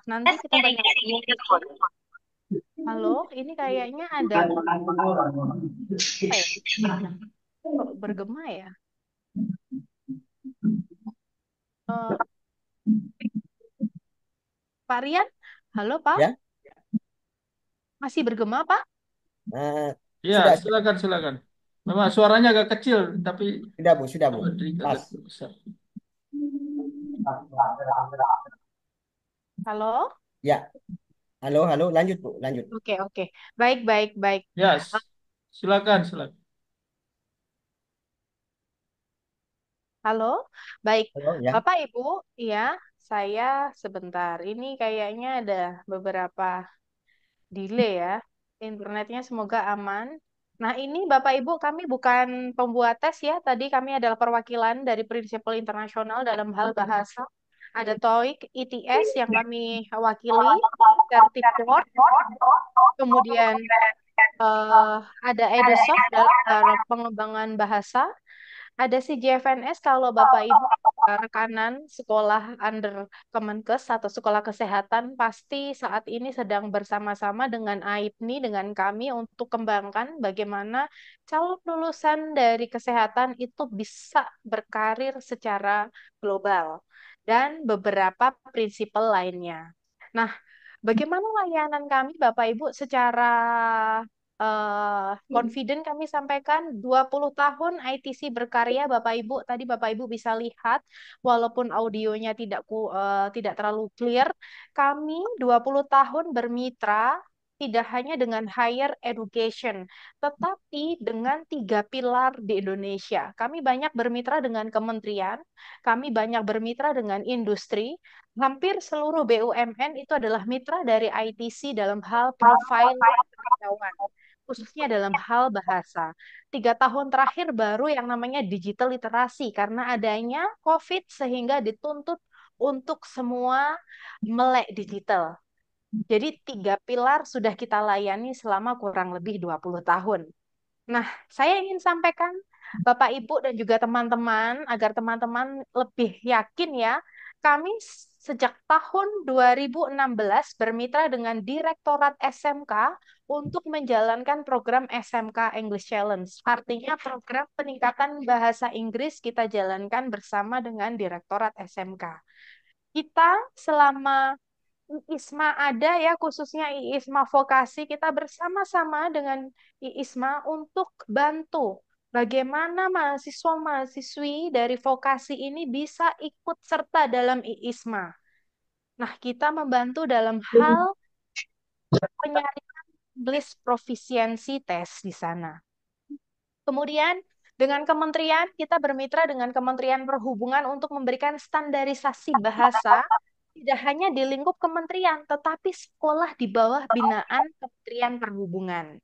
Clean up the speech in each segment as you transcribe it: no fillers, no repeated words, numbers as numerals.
Nanti kita banyak diskusi. Halo, ini kayaknya ada apa ya? Kok bergema ya? Eh, Pak Rian, halo Pak, Ya, masih bergema Pak? eh, Iya, sudah, silakan, silakan. Memang suaranya agak kecil, tapi sudah Bu, agak pas. besar. Halo, Ya, halo, halo, lanjut Bu, lanjut. oke oke, baik baik baik. Ya, Eh, silakan, silakan. Halo, baik. Halo, ya. Bapak Ibu, ya, saya sebentar. Ini kayaknya ada beberapa delay ya. Internetnya semoga aman. Nah, ini Bapak Ibu kami bukan pembuat tes ya. Tadi kami adalah perwakilan dari Prinsipal Internasional dalam hal bahasa. Ada TOEIC, ITS yang kami wakili, Certiport, kemudian eh, ada EduSoft dalam pengembangan bahasa, ada si JFNS kalau Bapak Ibu rekanan sekolah under Kemenkes atau sekolah kesehatan pasti saat ini sedang bersama-sama dengan AIPNI dengan kami untuk kembangkan bagaimana calon lulusan dari kesehatan itu bisa berkarir secara global dan beberapa prinsipal lainnya. Nah, bagaimana layanan kami Bapak Ibu secara confident kami sampaikan 20 tahun ITC berkarya Bapak Ibu. Tadi Bapak Ibu bisa lihat walaupun audionya tidak terlalu clear, kami 20 tahun bermitra tidak hanya dengan higher education, tetapi dengan tiga pilar di Indonesia. Kami banyak bermitra dengan kementerian, kami banyak bermitra dengan industri, hampir seluruh BUMN itu adalah mitra dari ITC dalam hal profiling karyawan, khususnya dalam hal bahasa. 3 tahun terakhir baru yang namanya digital literasi, karena adanya COVID sehingga dituntut untuk semua melek digital. Jadi tiga pilar sudah kita layani selama kurang lebih 20 tahun. Nah, saya ingin sampaikan Bapak Ibu dan juga teman-teman agar teman-teman lebih yakin ya, kami sejak tahun 2016 bermitra dengan Direktorat SMK untuk menjalankan program SMK English Challenge. Artinya program peningkatan bahasa Inggris kita jalankan bersama dengan Direktorat SMK. Kita selama IISMA ada ya, khususnya IISMA vokasi, kita bersama-sama dengan IISMA untuk bantu bagaimana mahasiswa-mahasiswi dari vokasi ini bisa ikut serta dalam IISMA. Nah, kita membantu dalam hal penyaringan English Proficiency Test di sana. Kemudian dengan kementerian, kita bermitra dengan Kementerian Perhubungan untuk memberikan standarisasi bahasa tidak hanya di lingkup kementerian, tetapi sekolah di bawah binaan Kementerian Perhubungan.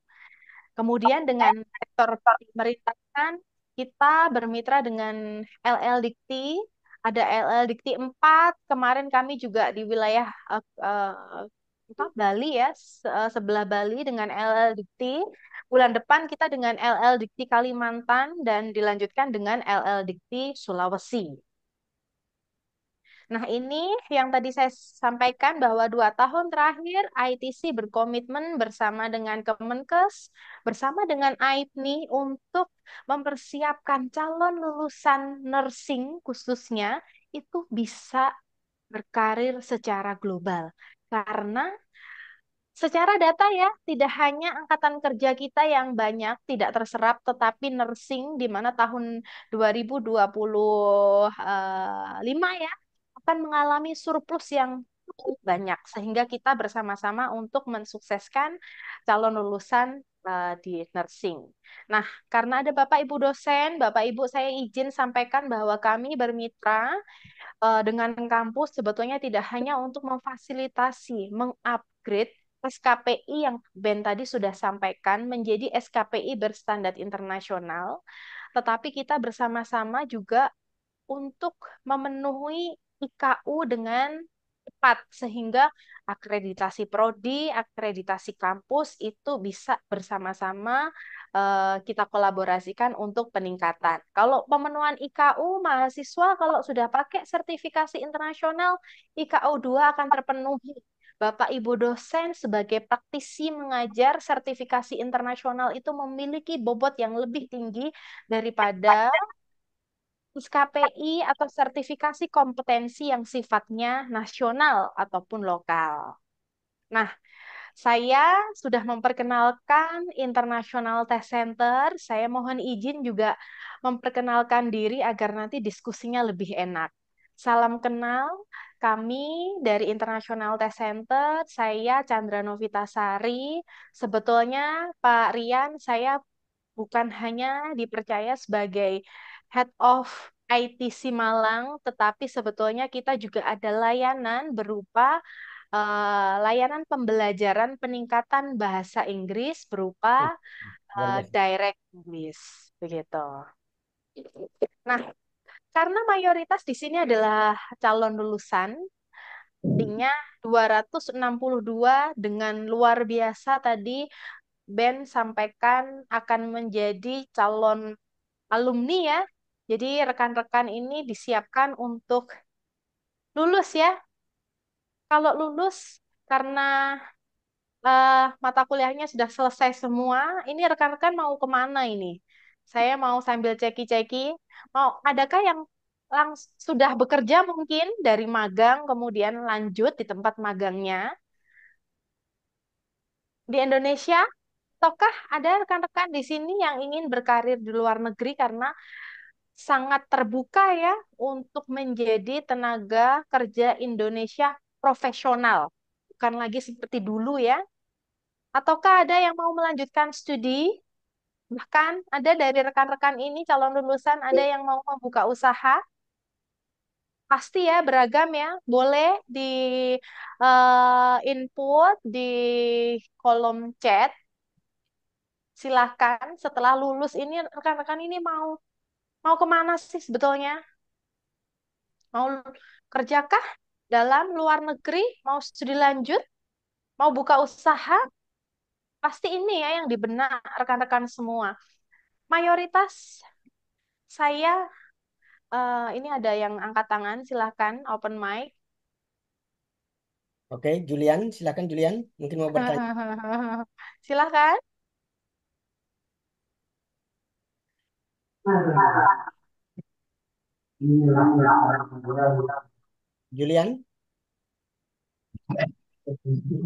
Kemudian dengan sektor pemerintahan, kita bermitra dengan LL Dikti, ada LL Dikti 4. Kemarin kami juga di wilayah Bali ya, sebelah Bali dengan LL Dikti. Bulan depan kita dengan LL Dikti Kalimantan dan dilanjutkan dengan LL Dikti Sulawesi. Nah, ini yang tadi saya sampaikan bahwa 2 tahun terakhir ITC berkomitmen bersama dengan Kemenkes, bersama dengan AIPNI untuk mempersiapkan calon lulusan nursing khususnya itu bisa berkarir secara global. Karena secara data ya, tidak hanya angkatan kerja kita yang banyak tidak terserap, tetapi nursing di mana tahun 2025 ya akan mengalami surplus yang cukup banyak, sehingga kita bersama-sama untuk mensukseskan calon lulusan di nursing. Nah, karena ada Bapak Ibu dosen, Bapak Ibu saya izin sampaikan bahwa kami bermitra dengan kampus sebetulnya tidak hanya untuk memfasilitasi, mengupgrade SKPI yang Ben tadi sudah sampaikan menjadi SKPI berstandar internasional, tetapi kita bersama-sama juga untuk memenuhi IKU dengan cepat sehingga akreditasi prodi, akreditasi kampus itu bisa bersama-sama kita kolaborasikan untuk peningkatan. Kalau pemenuhan IKU mahasiswa kalau sudah pakai sertifikasi internasional, IKU 2 akan terpenuhi. Bapak Ibu dosen sebagai praktisi mengajar sertifikasi internasional itu memiliki bobot yang lebih tinggi daripada KPI atau sertifikasi kompetensi yang sifatnya nasional ataupun lokal. Nah, saya sudah memperkenalkan International Test Center. Saya mohon izin juga memperkenalkan diri agar nanti diskusinya lebih enak. Salam kenal, kami dari International Test Center. Saya Chandra Novitasari. Sebetulnya Pak Rian, saya bukan hanya dipercaya sebagai Head of ITC Malang, tetapi sebetulnya kita juga ada layanan berupa layanan pembelajaran peningkatan bahasa Inggris berupa Hmm, luar biasa. direct English, begitu. Nah, karena mayoritas di sini adalah calon lulusan, artinya 262 dengan luar biasa tadi Ben sampaikan akan menjadi calon alumni ya. Jadi rekan-rekan ini disiapkan untuk lulus ya. Kalau lulus karena mata kuliahnya sudah selesai semua, ini rekan-rekan mau kemana ini? Saya mau sambil ceki-ceki. Mau adakah yang sudah bekerja mungkin dari magang kemudian lanjut di tempat magangnya di Indonesia? Ataukah ada rekan-rekan di sini yang ingin berkarir di luar negeri karena sangat terbuka ya untuk menjadi tenaga kerja Indonesia profesional. Bukan lagi seperti dulu ya. Ataukah ada yang mau melanjutkan studi? Bahkan ada dari rekan-rekan ini calon lulusan ada yang mau membuka usaha. Pasti ya beragam ya. Boleh di input di kolom chat. Silahkan setelah lulus ini rekan-rekan ini mau mau kemana sih sebetulnya? Mau kerjakah dalam luar negeri? Mau studi lanjut? Mau buka usaha? Pasti ini ya yang di benak rekan-rekan semua. Mayoritas saya, ini ada yang angkat tangan, silahkan open mic. Oke, Julian, silakan Julian. Mungkin mau bertanya. Silahkan. Julian?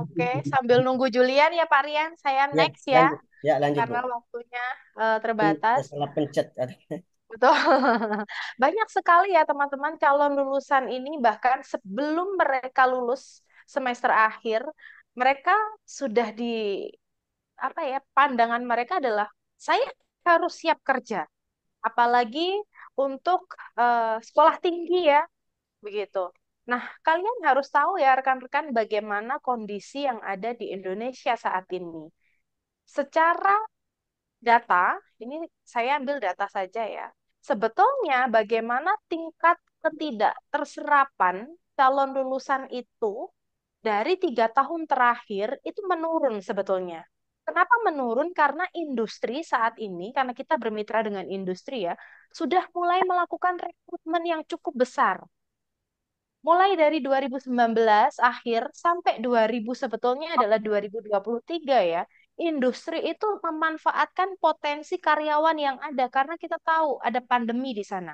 Oke, sambil nunggu Julian ya Pak Rian, saya Ya, next ya, lanjut. Ya, lanjut, Bu. karena waktunya Saya terbatas. salah pencet. Betul. Banyak sekali ya teman-teman calon lulusan ini bahkan sebelum mereka lulus semester akhir, mereka sudah di apa ya, pandangan mereka adalah saya harus siap kerja. Apalagi untuk sekolah tinggi ya, begitu. Nah, kalian harus tahu ya rekan-rekan bagaimana kondisi yang ada di Indonesia saat ini. Secara data, ini saya ambil data saja ya. Sebetulnya bagaimana tingkat ketidakterserapan calon lulusan itu dari 3 tahun terakhir itu menurun sebetulnya. Kenapa menurun? Karena industri saat ini, karena kita bermitra dengan industri ya, sudah mulai melakukan rekrutmen yang cukup besar. Mulai dari 2019 akhir sampai 2000 sebetulnya adalah 2023 ya. Industri itu memanfaatkan potensi karyawan yang ada karena kita tahu ada pandemi di sana.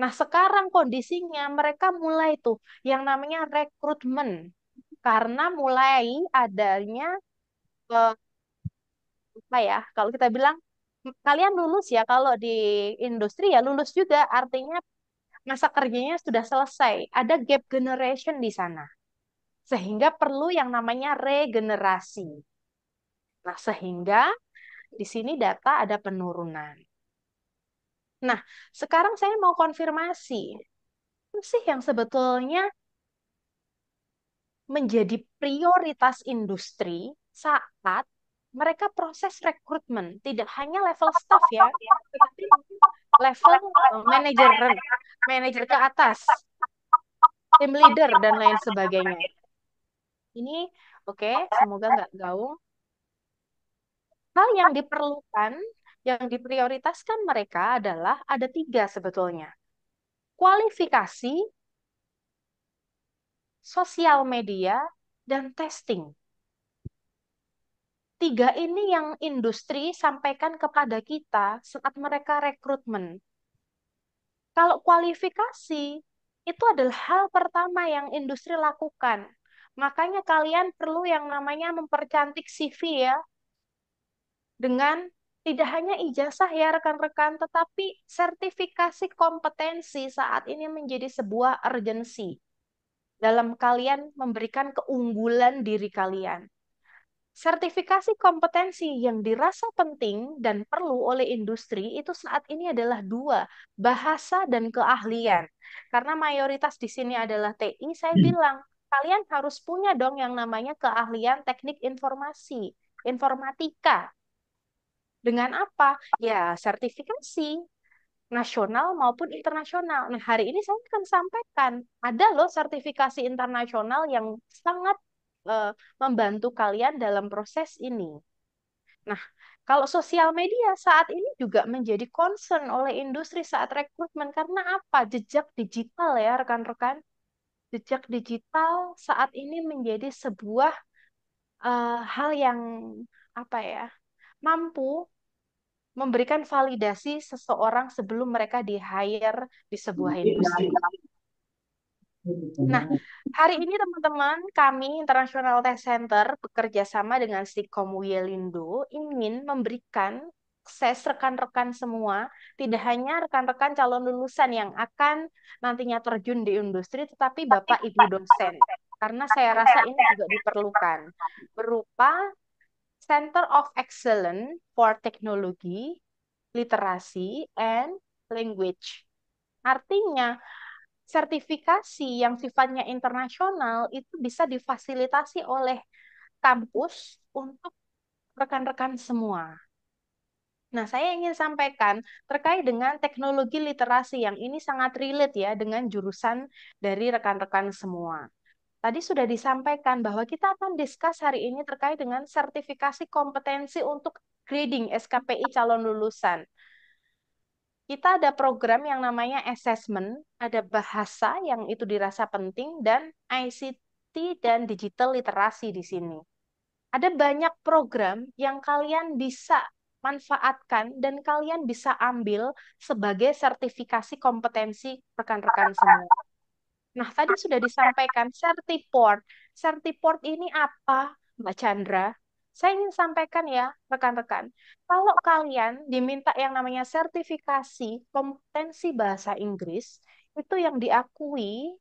Nah, sekarang kondisinya mereka mulai tuh yang namanya rekrutmen karena mulai adanya eh, apa ya? Kalau kita bilang kalian lulus ya kalau di industri ya lulus juga artinya masa kerjanya sudah selesai. Ada gap generation di sana. Sehingga perlu yang namanya regenerasi. Nah, sehingga di sini data ada penurunan. Nah, sekarang saya mau konfirmasi. Apa sih yang sebetulnya menjadi prioritas industri saat mereka proses rekrutmen? Tidak hanya level staff ya, tetapi level manajer, manajer ke atas. tim leader, dan lain sebagainya. Ini oke, semoga nggak gaung. Hal yang diperlukan, yang diprioritaskan mereka adalah ada 3 sebetulnya. Kualifikasi, sosial media, dan testing. 3 ini yang industri sampaikan kepada kita saat mereka rekrutmen. Kalau kualifikasi, itu adalah hal pertama yang industri lakukan. Makanya kalian perlu yang namanya mempercantik CV ya, dengan tidak hanya ijazah ya rekan-rekan, tetapi sertifikasi kompetensi saat ini menjadi sebuah urgensi dalam kalian memberikan keunggulan diri kalian. Sertifikasi kompetensi yang dirasa penting dan perlu oleh industri itu saat ini adalah 2, bahasa dan keahlian. Karena mayoritas di sini adalah TI, saya bilang, kalian harus punya dong yang namanya keahlian teknik informasi, informatika. Dengan apa? Ya, sertifikasi nasional maupun internasional. Nah, hari ini saya akan sampaikan, ada loh sertifikasi internasional yang sangat eh, membantu kalian dalam proses ini. Nah, kalau sosial media saat ini juga menjadi concern oleh industri saat rekrutmen karena apa? Jejak digital ya, rekan-rekan. Jejak digital saat ini menjadi sebuah hal yang apa ya? Mampu memberikan validasi seseorang sebelum mereka di-hire di sebuah industri. Nah, hari ini teman-teman, kami International Test Center bekerja sama dengan Stikom Wielindo ingin memberikan akses rekan-rekan semua, tidak hanya rekan-rekan calon lulusan yang akan nantinya terjun di industri, tetapi Bapak Ibu dosen. Karena saya rasa ini juga diperlukan. Berupa Center of Excellence for Technology, Literasi, and Language. Artinya, sertifikasi yang sifatnya internasional itu bisa difasilitasi oleh kampus untuk rekan-rekan semua. Nah, saya ingin sampaikan terkait dengan teknologi literasi yang ini sangat relate ya dengan jurusan dari rekan-rekan semua. Tadi sudah disampaikan bahwa kita akan discuss hari ini terkait dengan sertifikasi kompetensi untuk grading SKPI calon lulusan. Kita ada program yang namanya assessment, ada bahasa yang itu dirasa penting, dan ICT dan digital literasi di sini. Ada banyak program yang kalian bisa manfaatkan dan kalian bisa ambil sebagai sertifikasi kompetensi rekan-rekan semua. Nah, tadi sudah disampaikan Certiport. Certiport ini apa, Mbak Chandra? Saya ingin sampaikan ya, rekan-rekan. Kalau kalian diminta yang namanya sertifikasi kompetensi bahasa Inggris, itu yang diakui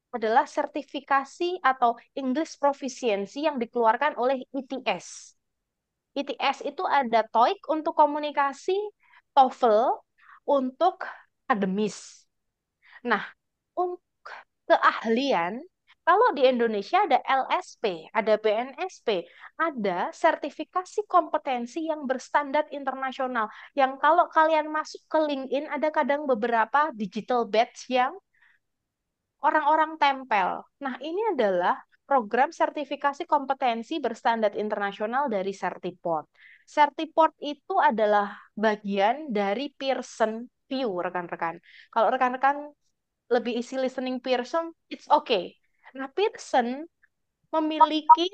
adalah sertifikasi atau English Proficiency yang dikeluarkan oleh ITS. ITS itu ada TOEIC untuk komunikasi, TOEFL untuk akademis. Nah, untuk keahlian, kalau di Indonesia ada LSP, ada BNSP, ada sertifikasi kompetensi yang berstandar internasional. Yang kalau kalian masuk ke LinkedIn, ada kadang beberapa digital badge yang orang-orang tempel. Nah, ini adalah program sertifikasi kompetensi berstandar internasional dari Certiport. Certiport itu adalah bagian dari Pearson View, rekan-rekan. Kalau rekan-rekan lebih isi listening Pearson, it's okay. Nah, Pearson memiliki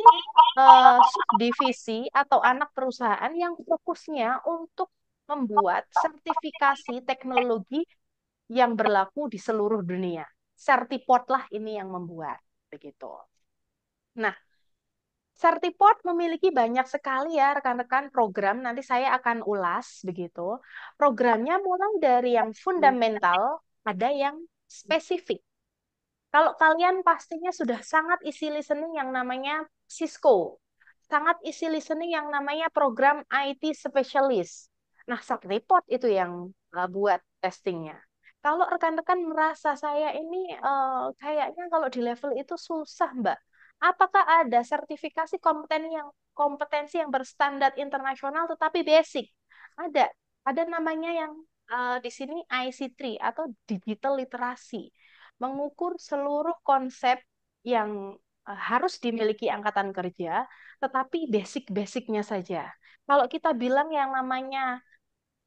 subdivisi atau anak perusahaan yang fokusnya untuk membuat sertifikasi teknologi yang berlaku di seluruh dunia. Certiport lah ini yang membuat begitu. Nah, Certiport memiliki banyak sekali ya rekan-rekan program, nanti saya akan ulas begitu. Programnya mulai dari yang fundamental, ada yang spesifik. Kalau kalian pastinya sudah sangat isi listening yang namanya Cisco, sangat isi listening yang namanya program IT Specialist. Nah, Certiport itu yang buat testingnya. Kalau rekan-rekan merasa saya ini kayaknya kalau di level itu susah, Mbak. Apakah ada sertifikasi kompetensi yang berstandar internasional tetapi basic? Ada. Ada namanya yang di sini IC3 atau digital literasi. mengukur seluruh konsep yang harus dimiliki angkatan kerja, tetapi basic-basicnya saja. Kalau kita bilang yang namanya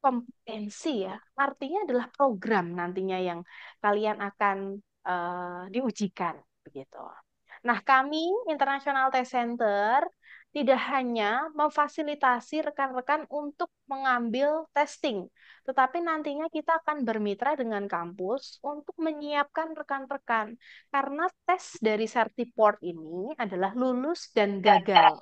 kompetensi ya, artinya adalah program nantinya yang kalian akan diujikan begitu. Nah, kami International Test Center tidak hanya memfasilitasi rekan-rekan untuk mengambil testing, tetapi nantinya kita akan bermitra dengan kampus untuk menyiapkan rekan-rekan. Karena tes dari Certiport ini adalah lulus dan gagal.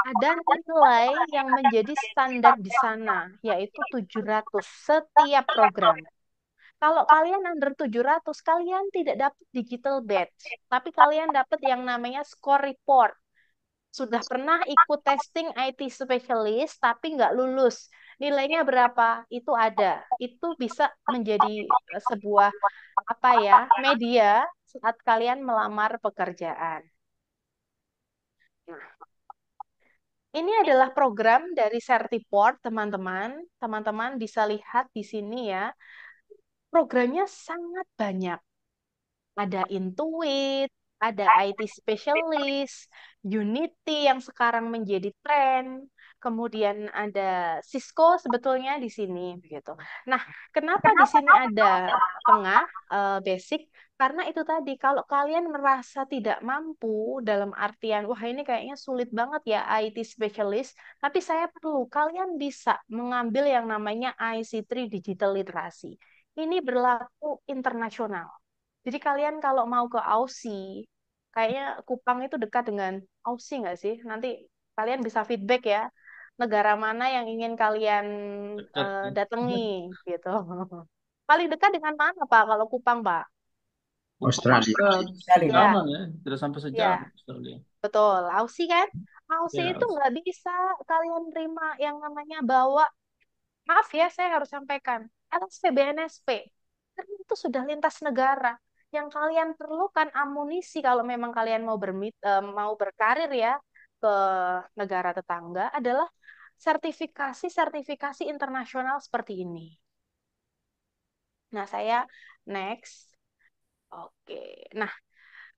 Ada nilai yang menjadi standar di sana, yaitu 700 setiap program. Kalau kalian under 700, kalian tidak dapat digital badge, tapi kalian dapat yang namanya score report. Sudah pernah ikut testing IT specialist, tapi nggak lulus. Nilainya berapa? Itu ada. Itu bisa menjadi sebuah apa ya, media saat kalian melamar pekerjaan. Nah, ini adalah program dari Certiport, teman-teman. Teman-teman bisa lihat di sini ya. Programnya sangat banyak. Ada Intuit, ada IT Specialist, Unity yang sekarang menjadi tren, kemudian ada Cisco sebetulnya di sini begitu. Nah, kenapa di sini ada tengah basic? Karena itu tadi kalau kalian merasa tidak mampu dalam artian wah ini kayaknya sulit banget ya IT Specialist, tapi saya perlu kalian bisa mengambil yang namanya IC3 Digital Literacy. Ini berlaku internasional. Jadi kalian kalau mau ke Aussie, kayaknya Kupang itu dekat dengan Aussie nggak sih? Nanti kalian bisa feedback ya, negara mana yang ingin kalian Dekat ya. datangi gitu. Paling dekat dengan mana Pak kalau Kupang Pak? Australia. Sekali, Mbak. Ya, Sejam ya, tidak sampai sejam ya, Australia. betul. Aussie kan? Aussie Ya, itu nggak bisa kalian terima yang namanya bawa. Maaf ya, saya harus sampaikan. LSP, BNSP. Karena itu sudah lintas negara. Yang kalian perlukan amunisi kalau memang kalian mau berkarir ya ke negara tetangga adalah sertifikasi-sertifikasi internasional seperti ini. Nah, saya next. Oke. Nah,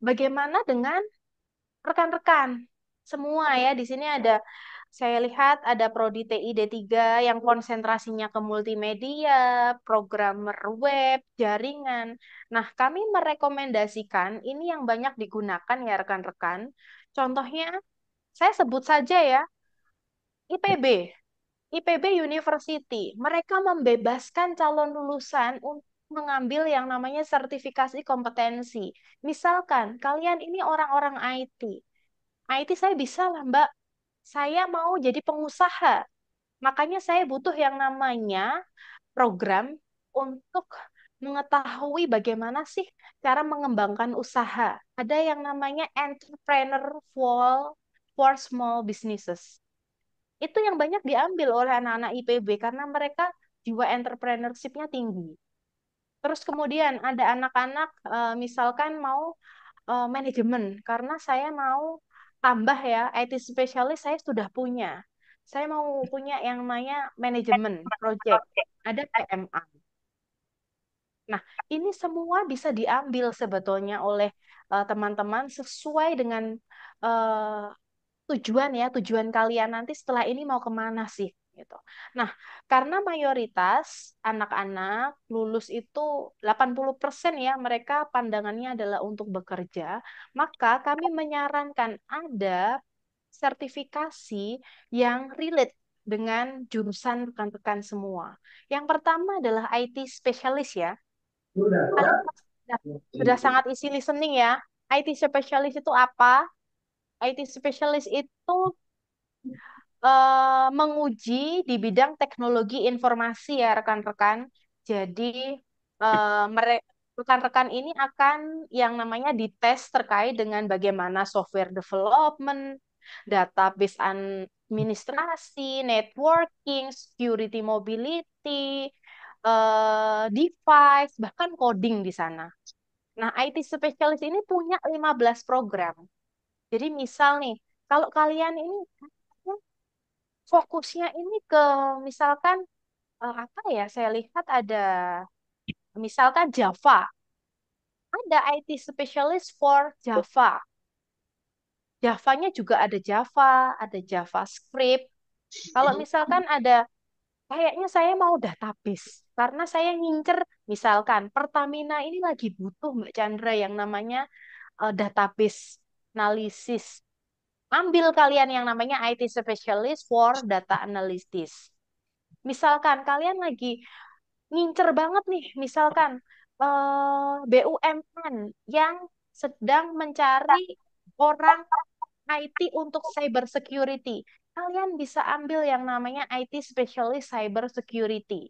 bagaimana dengan rekan-rekan semua ya? Di sini ada saya lihat ada prodi TI D3 yang konsentrasinya ke multimedia, programmer web, jaringan. Nah, kami merekomendasikan ini yang banyak digunakan ya rekan-rekan. Contohnya, saya sebut saja ya, IPB. IPB University. Mereka membebaskan calon lulusan untuk mengambil yang namanya sertifikasi kompetensi. Misalkan, kalian ini orang-orang IT. IT saya bisa lah, Mbak. Saya mau jadi pengusaha. Makanya saya butuh yang namanya program untuk mengetahui bagaimana sih cara mengembangkan usaha. Ada yang namanya Entrepreneur for Small Businesses. Itu yang banyak diambil oleh anak-anak IPB karena mereka jiwa entrepreneurship-nya tinggi. Terus kemudian ada anak-anak misalkan mau manajemen karena saya mau tambah ya IT spesialis saya sudah punya. Saya mau punya yang namanya manajemen project. Ada PMA. Nah, ini semua bisa diambil sebetulnya oleh teman-teman sesuai dengan eh, tujuan ya, tujuan kalian nanti setelah ini mau kemana sih gitu. Nah, karena mayoritas anak-anak lulus itu 80% ya mereka pandangannya adalah untuk bekerja, maka kami menyarankan ada sertifikasi yang relate dengan jurusan rekan-rekan semua. Yang pertama adalah IT spesialis ya. Kalian sudah sangat easy listening ya. IT spesialis itu apa? IT spesialis itu menguji di bidang teknologi informasi ya rekan-rekan. Jadi rekan-rekan ini akan yang namanya dites terkait dengan bagaimana software development, database administrasi, networking, security mobility, device, bahkan coding di sana. Nah, IT specialist ini punya 15 program. Jadi misal nih, kalau kalian ini fokusnya ini ke misalkan apa ya? Saya lihat ada misalkan Java. ada IT specialist for Java. Java-nya juga ada Java, ada JavaScript. Kalau misalkan ada, kayaknya saya mau database. Karena saya ngincer, misalkan Pertamina ini lagi butuh Mbak Chandra yang namanya database analisis. Ambil kalian yang namanya IT specialist for data analysis. Misalkan kalian lagi ngincer banget nih, misalkan BUMN yang sedang mencari orang IT untuk cyber security. Kalian bisa ambil yang namanya IT specialist cyber security.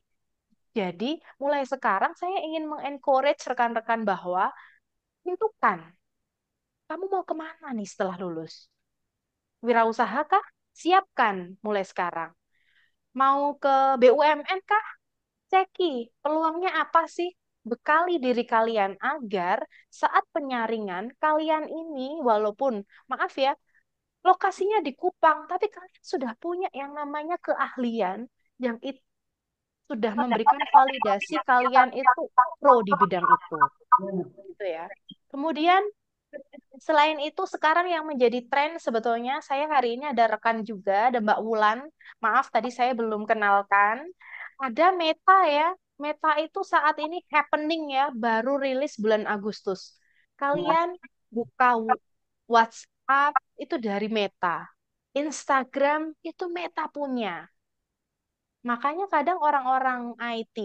Jadi, mulai sekarang saya ingin mengencourage rekan-rekan bahwa tentukan, kamu mau kemana nih setelah lulus? Wirausaha kah? Siapkan mulai sekarang. Mau ke BUMN kah? Ceki, peluangnya apa sih? Bekali diri kalian agar saat penyaringan kalian ini, walaupun, maaf ya, lokasinya di Kupang, tapi kalian sudah punya yang namanya keahlian yang itu sudah memberikan validasi kalian itu pro di bidang itu. Gitu ya. Kemudian selain itu sekarang yang menjadi tren sebetulnya saya hari ini ada rekan juga, ada Mbak Wulan. Maaf tadi saya belum kenalkan. Ada Meta ya. Meta itu saat ini happening ya, baru rilis bulan Agustus. Kalian buka WhatsApp itu dari Meta. Instagram itu Meta punya. Makanya kadang orang-orang IT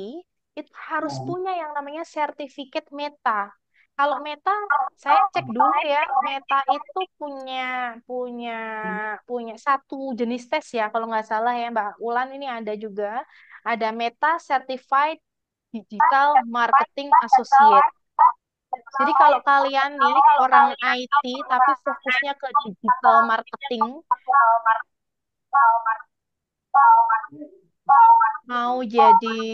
itu harus punya yang namanya sertifikat Meta. Kalau Meta, saya cek dulu ya, Meta itu punya punya punya satu jenis tes ya, kalau nggak salah ya Mbak Ulan ini ada juga, ada Meta Certified Digital Marketing Associate. Jadi kalau kalian nih orang IT tapi fokusnya ke digital marketing, mau jadi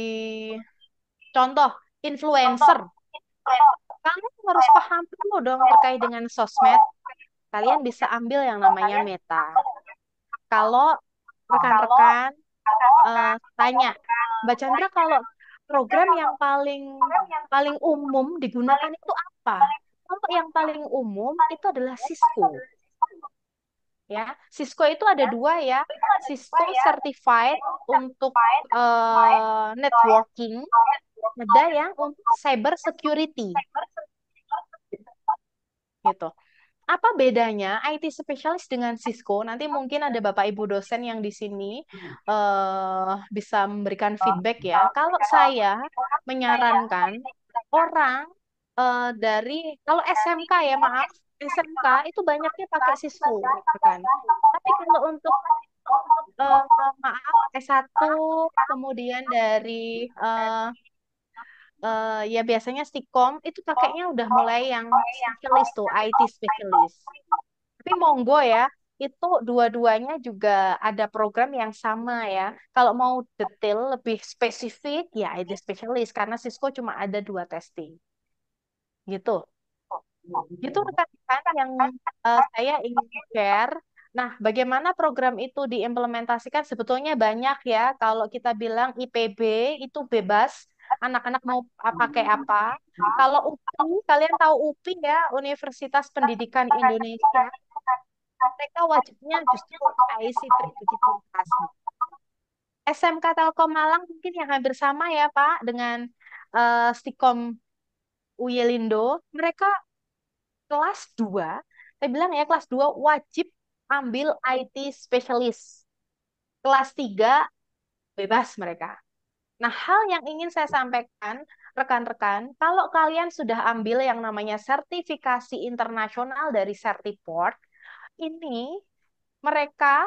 contoh influencer, kalian harus paham dulu dong terkait dengan sosmed. Kalian bisa ambil yang namanya Meta. Kalau rekan-rekan tanya, Mbak Chandra, kalau program yang paling paling umum digunakan itu apa? Kalau yang paling umum itu adalah Cisco. Ya, Cisco itu ada dua ya. Cisco Certified untuk networking, ada yang untuk cyber security gitu. Apa bedanya IT spesialis dengan Cisco? Nanti mungkin ada Bapak Ibu dosen yang di sini bisa memberikan feedback ya. Kalau saya menyarankan orang dari kalau SMK ya maaf, SMK itu banyaknya pakai Cisco kan. Tapi kalau untuk maaf S1 kemudian dari ya biasanya Stikom itu pakainya udah mulai yang spesialis tuh, IT spesialis. Tapi monggo ya, itu dua-duanya juga ada program yang sama ya. Kalau mau detail lebih spesifik ya IT spesialis karena Cisco cuma ada dua testing. Gitu. Gitu rekan-rekan yang saya ingin share. Nah, bagaimana program itu diimplementasikan sebetulnya banyak ya. Kalau kita bilang IPB itu bebas, anak-anak mau pakai apa. Kalau UPI, kalian tahu UPI ya, Universitas Pendidikan Indonesia, mereka wajibnya justru ICT digitalisasi. SMK Telkom Malang mungkin yang hampir sama ya Pak dengan Stikom Uyelindo, mereka kelas 2, saya bilang ya kelas 2 wajib ambil IT specialist. Kelas 3 bebas mereka. Nah, hal yang ingin saya sampaikan, rekan-rekan, kalau kalian sudah ambil yang namanya sertifikasi internasional dari Certiport, ini mereka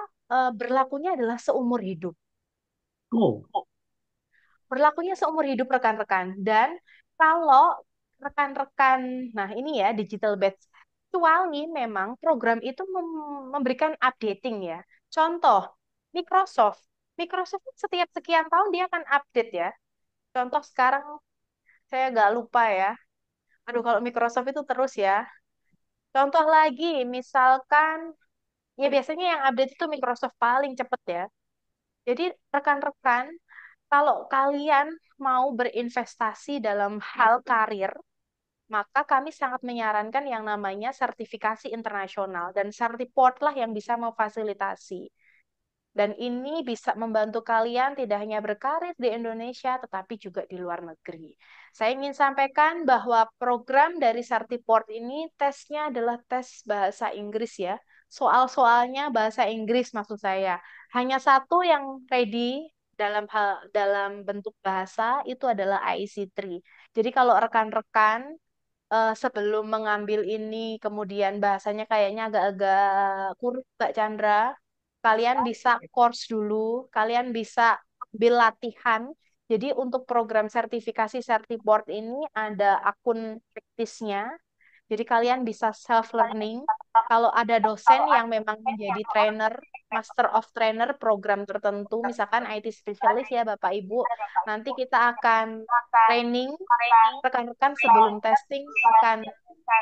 berlakunya adalah seumur hidup. Oh, Berlakunya seumur hidup rekan-rekan. Dan kalau rekan-rekan, nah ini ya digital batch, kecuali memang program itu memberikan updating ya. Contoh, Microsoft. Microsoft setiap sekian tahun dia akan update ya. Contoh sekarang saya nggak lupa ya. Aduh kalau Microsoft itu terus ya. Contoh lagi, misalkan ya biasanya yang update itu Microsoft paling cepet ya. Jadi rekan-rekan, kalau kalian mau berinvestasi dalam hal karir, maka kami sangat menyarankan yang namanya sertifikasi internasional dan Certiport lah yang bisa memfasilitasi. Dan ini bisa membantu kalian tidak hanya berkarir di Indonesia, tetapi juga di luar negeri. Saya ingin sampaikan bahwa program dari Certiport ini tesnya adalah tes bahasa Inggris ya. Soal-soalnya bahasa Inggris maksud saya. Hanya satu yang ready dalam bentuk bahasa itu adalah IEC3. Jadi kalau rekan-rekan sebelum mengambil ini kemudian bahasanya kayaknya agak-agak kurang Mbak Chandra, kalian bisa course dulu, kalian bisa ambil latihan. Jadi untuk program sertifikasi Certiport ini ada akun praktisnya. Jadi kalian bisa self learning. Kalau ada dosen yang memang menjadi trainer, master of trainer program tertentu, misalkan IT specialist ya Bapak Ibu, nanti kita akan training rekan-rekan sebelum testing akan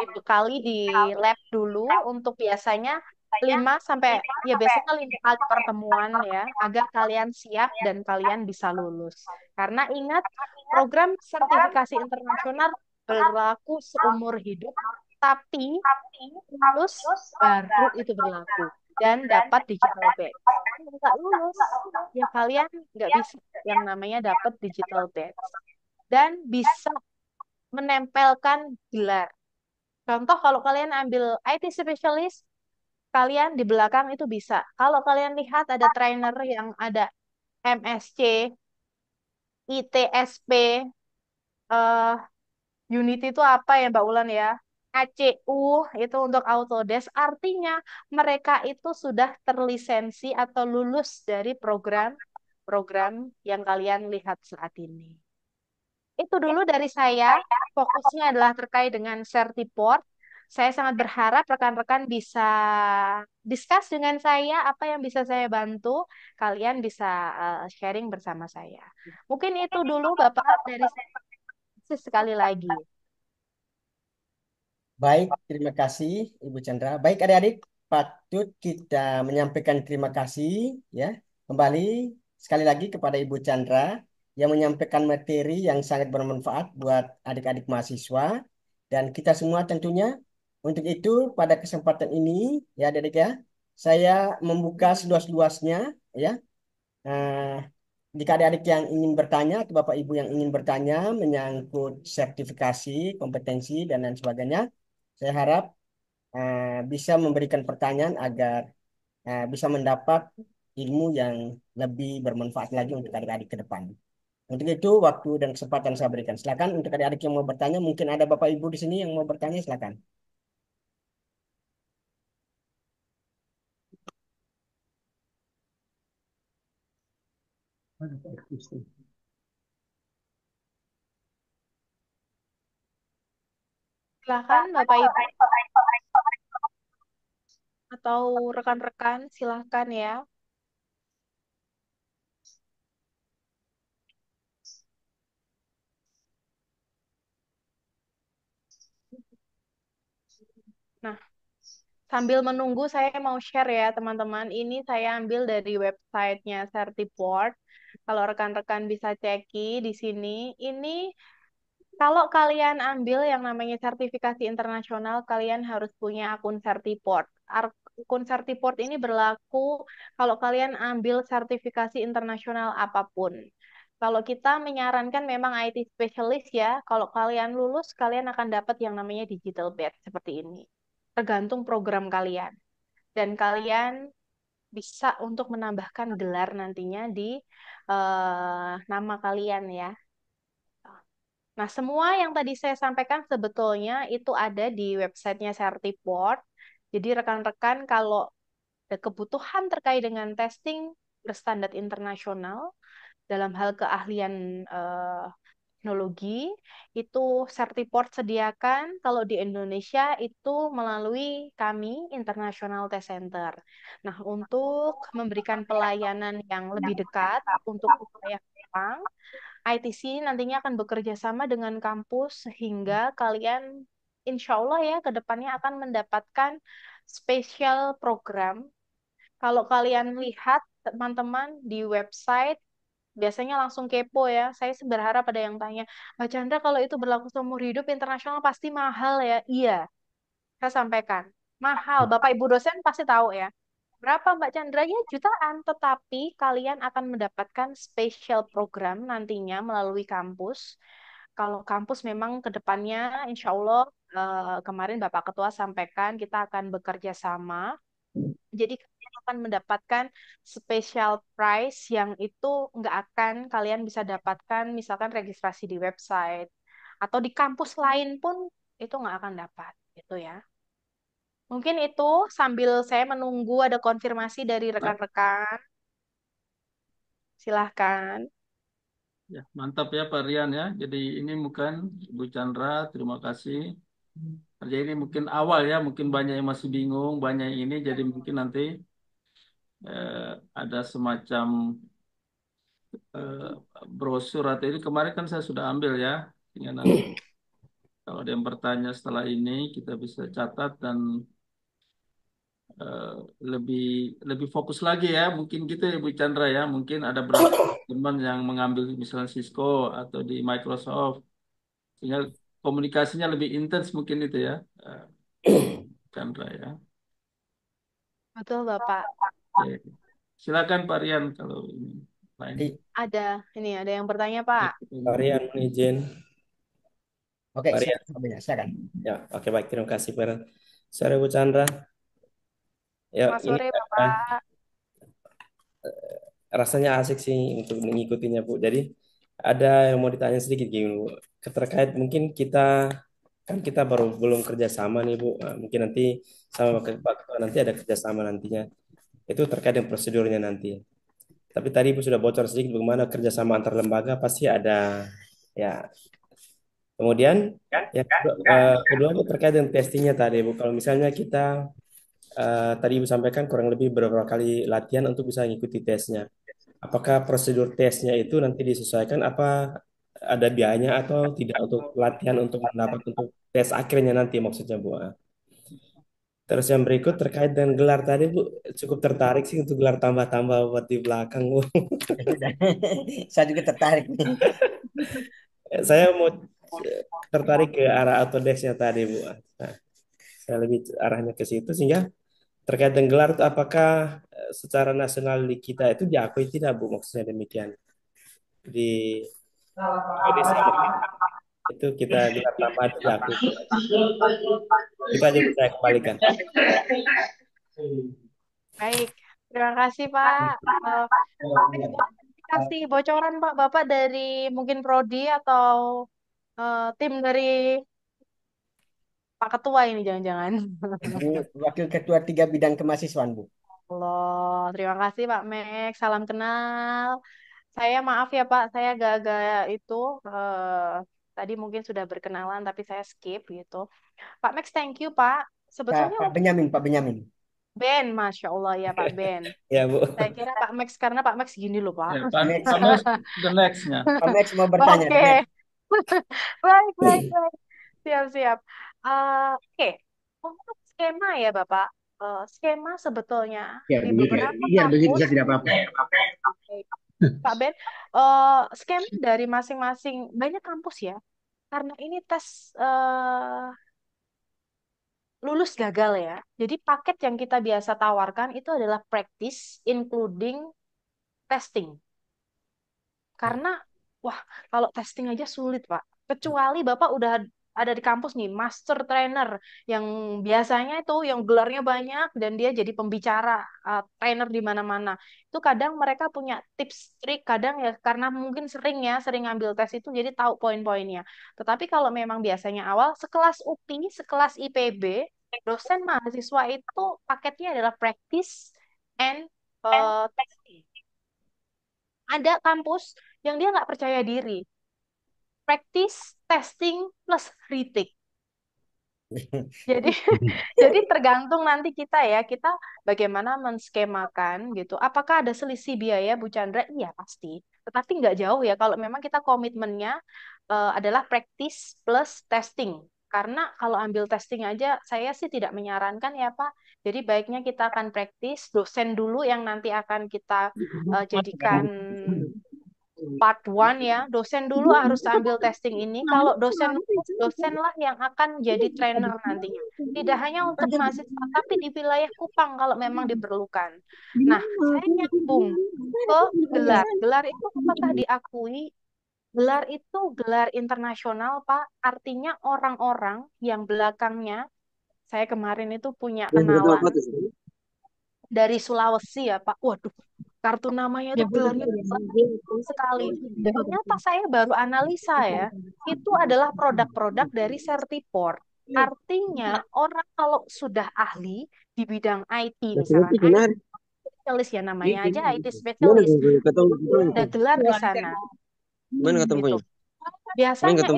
dibekali di lab dulu untuk biasanya 5 sampai ya biasanya 5 kali pertemuan ya agar kalian siap dan kalian bisa lulus. Karena ingat program sertifikasi internasional berlaku seumur hidup tapi lulus baru itu berlaku dan dapat digital badge. Kalau nggak lulus ya kalian nggak bisa yang namanya dapat digital badge dan bisa menempelkan gelar. Contoh kalau kalian ambil IT specialist, kalian di belakang itu bisa. Kalau kalian lihat ada trainer yang ada MSc, ITSP, eh Unity itu apa ya Mbak Ulan ya? ACU itu untuk Autodesk, artinya mereka itu sudah terlisensi atau lulus dari program yang kalian lihat saat ini. Itu dulu dari saya. Fokusnya adalah terkait dengan Certiport. Saya sangat berharap rekan-rekan bisa discuss dengan saya apa yang bisa saya bantu. Kalian bisa sharing bersama saya. Mungkin itu dulu Bapak dari saya sekali lagi. Baik, terima kasih Ibu Chandra. Baik adik-adik, patut kita menyampaikan terima kasih ya kembali sekali lagi kepada Ibu Chandra yang menyampaikan materi yang sangat bermanfaat buat adik-adik mahasiswa dan kita semua tentunya. Untuk itu pada kesempatan ini ya adik-adik ya, saya membuka seluas-luasnya ya. eh, Jika adik-adik yang ingin bertanya atau Bapak Ibu yang ingin bertanya menyangkut sertifikasi, kompetensi dan lain sebagainya, saya harap bisa memberikan pertanyaan agar bisa mendapat ilmu yang lebih bermanfaat lagi untuk adik-adik ke depan. Untuk itu, waktu dan kesempatan saya berikan. Silakan untuk adik-adik yang mau bertanya, mungkin ada Bapak Ibu di sini yang mau bertanya, silakan. Silakan Bapak Ibu atau rekan-rekan silakan ya. Nah, sambil menunggu saya mau share ya teman-teman. Ini saya ambil dari websitenya Certiport. Kalau rekan-rekan bisa ceki di sini, ini kalau kalian ambil yang namanya sertifikasi internasional, kalian harus punya akun Certiport. Akun Certiport ini berlaku kalau kalian ambil sertifikasi internasional apapun. Kalau kita menyarankan memang IT specialist ya, kalau kalian lulus, kalian akan dapat yang namanya digital badge seperti ini. Tergantung program kalian. Dan kalian bisa untuk menambahkan gelar nantinya di nama kalian ya. Nah, semua yang tadi saya sampaikan sebetulnya itu ada di websitenya Certiport. Jadi rekan-rekan kalau ada kebutuhan terkait dengan testing berstandar internasional dalam hal keahlian teknologi, itu Certiport sediakan. Kalau di Indonesia itu melalui kami International Test Center. Nah, untuk memberikan pelayanan yang lebih dekat untuk wilayah Jepang, ITC nantinya akan bekerja sama dengan kampus sehingga kalian insya Allah ya ke depannya akan mendapatkan spesial program. Kalau kalian lihat teman-teman di website biasanya langsung kepo ya. Saya sih berharap ada yang tanya, Mbak Chandra kalau itu berlaku seumur hidup internasional pasti mahal ya. Iya, saya sampaikan. Mahal, Bapak Ibu dosen pasti tahu ya. Berapa Mbak Chandra? Ya jutaan, tetapi kalian akan mendapatkan special program nantinya melalui kampus. Kalau kampus memang ke depannya, insya Allah, kemarin Bapak Ketua sampaikan kita akan bekerja sama. Jadi kalian akan mendapatkan special price yang itu nggak akan kalian bisa dapatkan misalkan registrasi di website atau di kampus lain pun itu nggak akan dapat gitu ya. Mungkin itu sambil saya menunggu ada konfirmasi dari rekan-rekan. Silahkan. Ya, mantap ya Pak Rian ya. Jadi ini bukan Ibu Chandra, terima kasih. Jadi ini mungkin awal ya, mungkin banyak yang masih bingung, banyak yang ini. Jadi mungkin nanti ada semacam eh, brosur atau ini kemarin kan saya sudah ambil ya. Sehingga nanti kalau ada yang bertanya setelah ini kita bisa catat dan eh, lebih lebih fokus lagi ya. Mungkin gitu ya Bu Chandra ya. Mungkin ada berapa teman yang mengambil misalnya Cisco atau di Microsoft. Sehingga komunikasinya lebih intens mungkin itu ya. eh, Chandra ya. Betul, Bapak. Oke. Silakan Pak Rian kalau ini lain. Ada yang bertanya, Pak. Varian izin. Oke, Varian. silakan. Ya, oke baik. Terima kasih Pak. Sore Bu Chandra. Ya, Selamat ini sore, Bapak. rasanya asik sih untuk mengikutinya Bu. Jadi ada yang mau ditanya sedikit gini Bu. Terkait mungkin kita baru belum kerjasama nih Bu. Nah, mungkin nanti sama Pak Ketua nanti ada kerjasama nantinya. Itu terkait dengan prosedurnya nanti. Tapi tadi Bu sudah bocor sedikit bagaimana kerjasama antar lembaga pasti ada ya. Kemudian yang kedua Bu terkait dengan testingnya tadi Bu. Kalau misalnya kita tadi Ibu sampaikan kurang lebih beberapa kali latihan untuk bisa mengikuti tesnya. Apakah prosedur tesnya itu nanti disesuaikan apa ada biayanya atau tidak untuk latihan untuk mendapat untuk tes akhirnya nanti maksudnya Bu. Terus yang berikut terkait dengan gelar tadi Bu, cukup tertarik sih untuk gelar tambah-tambah buat di belakang Bu. Saya juga tertarik nih. Saya mau tertarik ke arah Autodesk-nya tadi Bu. Nah, saya lebih arahnya ke situ sehingga terkait dengan gelar itu apakah secara nasional di kita itu diakui tidak Bu maksudnya demikian di Indonesia mungkin itu kita gelar tambahan itu diakui itu aja bisa saya kembalikan. Baik, terima kasih, Pak. Kasih bocoran, Pak, Bapak dari mungkin Prodi atau tim dari Pak Ketua ini jangan-jangan. Ini Wakil Ketua 3 Bidang Kemahasiswaan, Bu. Allah, terima kasih Pak Max. Salam kenal. Saya maaf ya Pak, saya agak-agak itu tadi mungkin sudah berkenalan tapi saya skip gitu. Pak Max, thank you Pak. Sebetulnya Pak untuk Benyamin, Pak Benyamin. Ben, Masya Allah ya Pak Ben. Ya Bu. Saya kira Pak Max karena Pak Max gini loh Pak. Ya, Pak Mes, the next-nya. Pak Max mau bertanya. Oke, baik, baik, baik. Siap, siap. Oke, untuk skema ya Bapak. Skema sebetulnya Ya, di begitu. beberapa Ya, begitu kampus. saya tidak apa-apa. Pak Ben, skema dari masing-masing banyak kampus ya, karena ini tes lulus gagal ya. Jadi paket yang kita biasa tawarkan itu adalah practice including testing. Karena wah, kalau testing aja sulit, Pak. Kecuali Bapak udah ada di kampus nih, master trainer yang biasanya itu yang gelarnya banyak dan dia jadi pembicara, trainer di mana-mana. Itu kadang mereka punya tips trik, kadang ya karena mungkin sering ngambil tes itu jadi tahu poin-poinnya. Tetapi kalau memang biasanya awal sekelas UPI, sekelas IPB, dosen mahasiswa itu paketnya adalah practice and testing. Ada kampus yang dia nggak percaya diri. Practice, testing, plus retake. Jadi, jadi tergantung nanti kita ya, kita bagaimana menskemakan gitu. Apakah ada selisih biaya, Bu Chandra? Iya pasti. Tetapi nggak jauh ya. Kalau memang kita komitmennya adalah practice plus testing. Karena kalau ambil testing aja, saya sih tidak menyarankan ya Pak. Jadi baiknya kita akan practice, dosen dulu yang nanti akan kita jadikan part one ya, dosen dulu harus ambil testing ini. Kalau dosen dosen lah yang akan jadi trainer nantinya. Tidak hanya untuk mahasiswa, tapi di wilayah Kupang kalau memang diperlukan. Nah, saya nyambung ke gelar. Gelar itu apakah diakui? Gelar itu gelar internasional, Pak. Artinya orang-orang yang belakangnya, saya kemarin itu punya kenalan dari Sulawesi ya, Pak. Waduh, kartu namanya itu gelarnya lengkap sekali. Ternyata saya baru analisa ya, itu adalah produk-produk dari Certiport. Artinya orang kalau sudah ahli di bidang IT, misalkan IT specialist ya namanya aja IT specialist, ada gelar di sana. Gitu. Biasanya itu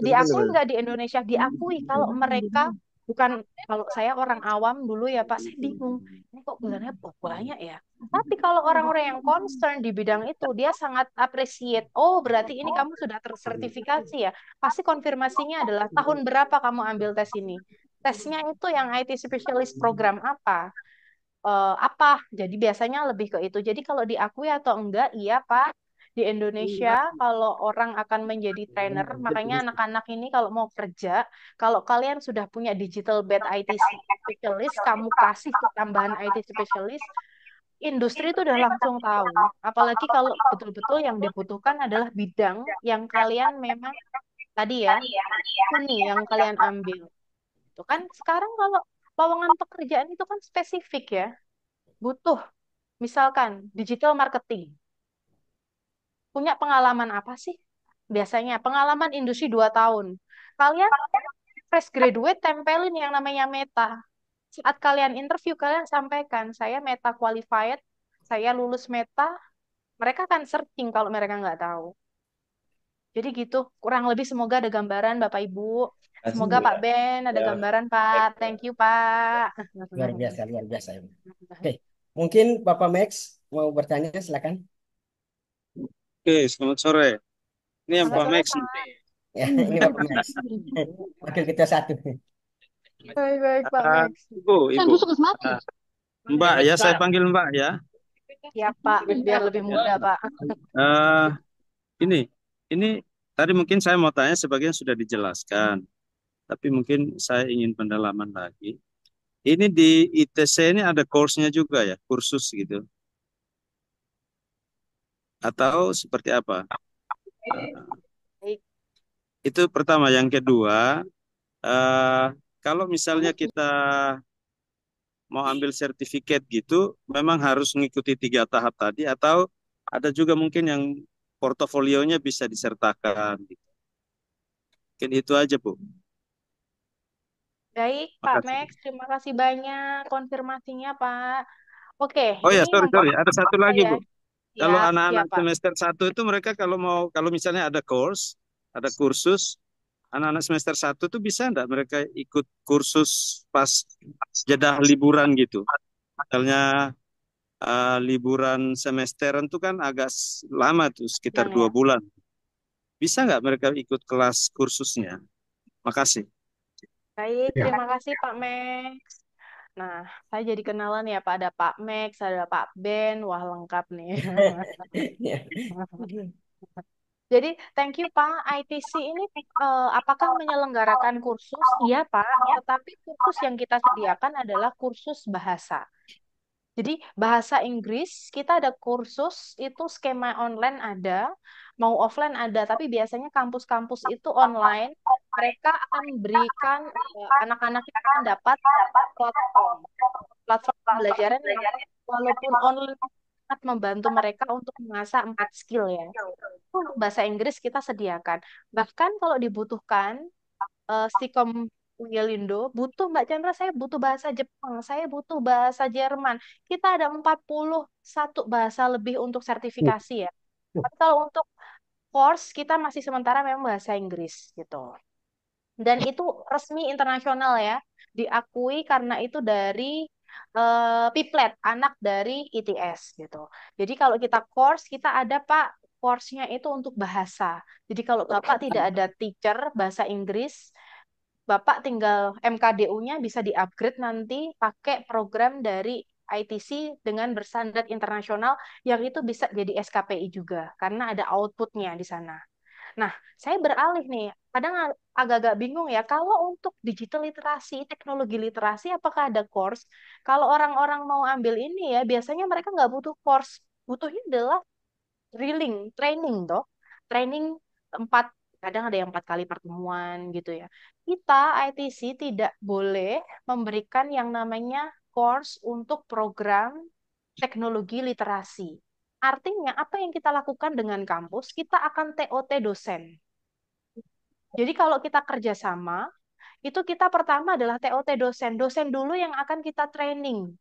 diakui nggak di Indonesia? Diakui kalau mereka bukan, kalau saya orang awam dulu ya Pak, saya bingung. Ini kok gelarnya banyak ya? Tapi kalau orang-orang yang concern di bidang itu, dia sangat appreciate. Oh, berarti ini kamu sudah tersertifikasi ya. Pasti konfirmasinya adalah tahun berapa kamu ambil tes ini. Tesnya itu yang IT specialist program apa? Apa? Jadi biasanya lebih ke itu. Jadi kalau diakui atau enggak, iya Pak. Di Indonesia, kalau orang akan menjadi trainer, makanya anak-anak ini kalau mau kerja, kalau kalian sudah punya digital bed IT specialist, kamu kasih tambahan IT specialist, industri itu udah langsung tahu. Apalagi kalau betul-betul yang dibutuhkan adalah bidang yang kalian memang tadi ya, ini yang kalian ambil. Itu kan sekarang kalau lowongan pekerjaan itu kan spesifik ya, butuh misalkan digital marketing. Punya pengalaman apa sih? Biasanya pengalaman industri 2 tahun. Kalian fresh graduate tempelin yang namanya Meta. Saat kalian interview, kalian sampaikan, saya Meta qualified, saya lulus Meta. Mereka akan searching kalau mereka nggak tahu. Jadi gitu, kurang lebih semoga ada gambaran Bapak Ibu. Semoga Pak Ben ada gambaran Pak. Thank you Pak. Luar biasa, luar biasa. Oke, mungkin Bapak Max mau bertanya, silakan. Oke, selamat sore. Ini yang Selamat Pak sore Max. Pak. Ya, ini Bapak Max. Wakil Ketua 1. Baik-baik Pak Max. Ibu, Mbak ya, saya panggil Mbak ya. Ya Pak, biar lebih mudah Pak. Eh, ini, ini tadi mungkin saya mau tanya, sebagian sudah dijelaskan, tapi mungkin saya ingin pendalaman lagi. Ini di ITC ini ada course-nya juga ya, kursus gitu, atau seperti apa? Baik. Itu pertama. Yang kedua, kalau misalnya kita mau ambil sertifikat gitu, memang harus mengikuti 3 tahap tadi, atau ada juga mungkin yang portofolionya bisa disertakan gitu. Mungkin itu aja, Bu. Baik, Pak Makasih. Max, terima kasih banyak konfirmasinya, Pak. Oke, Oh ya, ini sorry, ada satu lagi, saya. Bu. Kalau Siap, anak-anak siap, Pak. semester 1 itu mereka kalau misalnya ada ada kursus, anak-anak semester 1 itu bisa enggak mereka ikut kursus pas jeda liburan gitu? Misalnya liburan semesteran itu kan agak lama tuh, sekitar Dan 2 ya. bulan. Bisa nggak mereka ikut kelas kursusnya? Makasih. Baik, terima kasih Pak Max. Nah, saya jadi kenalan ya Pak, ada Pak Max, ada Pak Ben, wah lengkap nih. Jadi, thank you Pak. ITC ini apakah menyelenggarakan kursus? Iya Pak, tetapi kursus yang kita sediakan adalah kursus bahasa. Jadi bahasa Inggris kita ada kursus itu skema online ada, mau offline ada, tapi biasanya kampus-kampus itu online. Mereka akan memberikan anak-anak itu akan dapat platform pembelajaran yang walaupun online sangat membantu mereka untuk mengasah 4 skill ya. Untuk bahasa Inggris kita sediakan. Bahkan kalau dibutuhkan Stikom Wilindo, butuh Mbak Chandra, saya butuh bahasa Jepang, saya butuh bahasa Jerman. Kita ada 41 bahasa lebih untuk sertifikasi ya. Tapi kalau untuk course, kita masih sementara memang bahasa Inggris gitu. Dan itu resmi internasional ya, diakui karena itu dari Piplet, anak dari ITS gitu. Jadi kalau kita course, kita ada Pak, course-nya itu untuk bahasa. Jadi kalau Bapak tidak ada teacher bahasa Inggris, Bapak tinggal MKDU-nya bisa di-upgrade nanti pakai program dari ITC dengan berstandar internasional yang itu bisa jadi SKPI juga karena ada outputnya di sana. Nah, saya beralih nih. Kadang agak-agak bingung ya, kalau untuk digital literasi, teknologi literasi, apakah ada course? Kalau orang-orang mau ambil ini ya, biasanya mereka nggak butuh course. Butuhnya adalah drilling, training toh. Training empat, kadang ada yang 4 kali pertemuan gitu ya. Kita ITC tidak boleh memberikan yang namanya course untuk program teknologi literasi. Artinya, apa yang kita lakukan dengan kampus, kita akan TOT dosen. Jadi kalau kita kerjasama, itu kita pertama adalah TOT dosen. Dosen dulu yang akan kita training.